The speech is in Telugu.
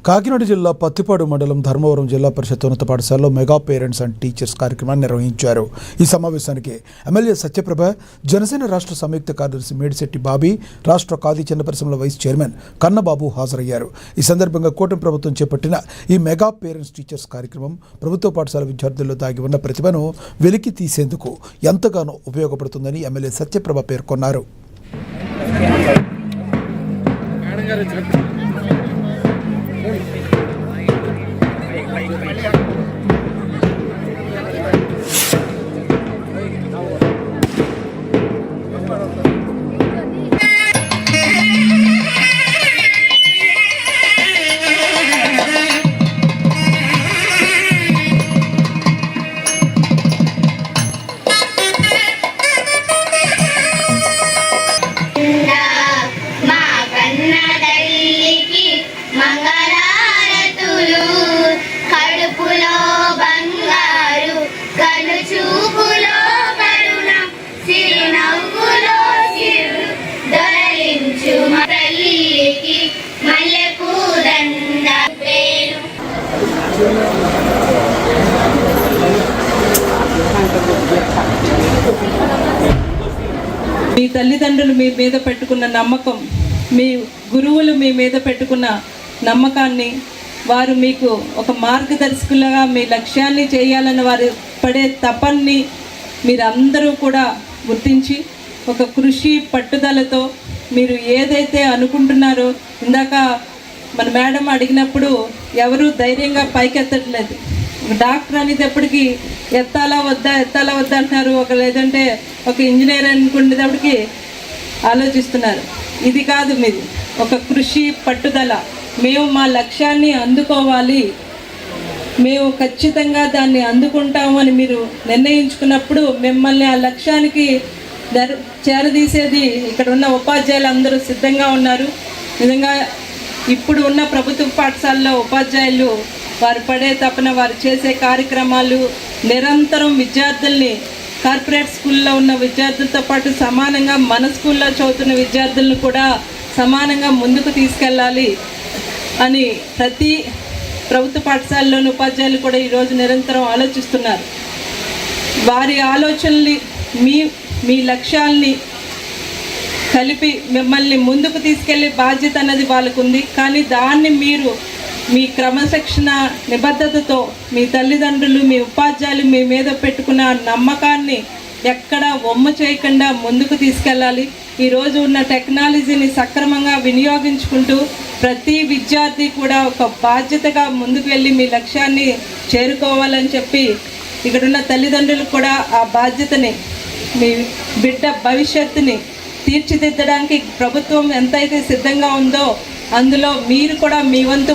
కాకినాడ జిల్లా పత్తిపాడు మండలం ధర్మవరం జిల్లా పరిషత్ ఉన్నత పాఠశాలలో మెగా పేరెంట్స్ అండ్ టీచర్స్ కార్యక్రమాన్ని నిర్వహించారు. ఈ సమావేశానికి ఎమ్మెల్యే సత్యప్రభ, జనసేన రాష్ట్ర సంయుక్త కార్యదర్శి మేడిశెట్టి బాబీ, రాష్ట్ర ఖాదీ చిన్న పరిశ్రమల వైస్ చైర్మన్ కన్నబాబు హాజరయ్యారు. ఈ సందర్భంగా కూటమి ప్రభుత్వం చేపట్టిన ఈ మెగా పేరెంట్స్ టీచర్స్ కార్యక్రమం ప్రభుత్వ పాఠశాల విద్యార్థుల్లో దాగి ఉన్న ప్రతిభను వెలికి తీసేందుకు ఎంతగానో ఉపయోగపడుతుందని ఎమ్మెల్యే సత్యప్రభ పేర్కొన్నారు. మీ తల్లిదండ్రులు మీ మీద పెట్టుకున్న నమ్మకం, మీ గురువులు మీ మీద పెట్టుకున్న నమ్మకాన్ని, వారు మీకు ఒక మార్గదర్శకులుగా మీ లక్ష్యాన్ని చేయాలని వారు పడే తపన్ని మీరందరూ కూడా గుర్తించి ఒక కృషి పట్టుదలతో మీరు ఏదైతే అనుకుంటున్నారో, ఇందాక మన మేడం అడిగినప్పుడు ఎవరు ధైర్యంగా పైకెత్తట్లేదు. డాక్టర్ అనేటప్పటికి ఎత్తాలా వద్దా అంటున్నారు, లేదంటే ఒక ఇంజనీర్ అనుకునేటప్పటికి ఆలోచిస్తున్నారు. ఇది కాదు, మీది ఒక కృషి పట్టుదల. మేము మా లక్ష్యాన్ని అందుకోవాలి, మేము ఖచ్చితంగా దాన్ని అందుకుంటాము అని మీరు నిర్ణయించుకున్నప్పుడు మిమ్మల్ని ఆ లక్ష్యానికి చేరదీసేది ఇక్కడ ఉన్న ఉపాధ్యాయులు అందరూ సిద్ధంగా ఉన్నారు. నిజంగా ఇప్పుడు ఉన్న ప్రభుత్వ పాఠశాలలో ఉపాధ్యాయులు వారు పడే తపన, వారు చేసే కార్యక్రమాలు నిరంతరం విద్యార్థుల్ని, కార్పొరేట్ స్కూల్లో ఉన్న విద్యార్థులతో పాటు సమానంగా మన స్కూల్లో చదువుతున్న విద్యార్థులను కూడా సమానంగా ముందుకు తీసుకెళ్ళాలి అని ప్రతి ప్రభుత్వ పాఠశాలలోని ఉపాధ్యాయులు కూడా ఈరోజు నిరంతరం ఆలోచిస్తున్నారు. వారి ఆలోచనల్ని మీ లక్ష్యాల్ని కలిపి మిమ్మల్ని ముందుకు తీసుకెళ్లే బాధ్యత అన్నది వాళ్ళకు ఉంది. కానీ దాన్ని మీరు మీ క్రమశిక్షణ నిబద్ధతతో మీ తల్లిదండ్రులు, మీ ఉపాధ్యాయులు మీ మీద పెట్టుకున్న నమ్మకాన్ని ఎక్కడా వమ్ము చేయకుండా ముందుకు తీసుకెళ్ళాలి. ఈరోజు ఉన్న టెక్నాలజీని సక్రమంగా వినియోగించుకుంటూ ప్రతి విద్యార్థి కూడా ఒక బాధ్యతగా ముందుకు వెళ్ళి మీ లక్ష్యాన్ని చేరుకోవాలని చెప్పి ఇక్కడున్న తల్లిదండ్రులు కూడా ఆ బాధ్యతని, మీ బిడ్డ భవిష్యత్తుని తీర్చిదిద్దడానికి ప్రభుత్వం ఎంతైతే సిద్ధంగా ఉందో అందులో మీరు కూడా మీ వంతు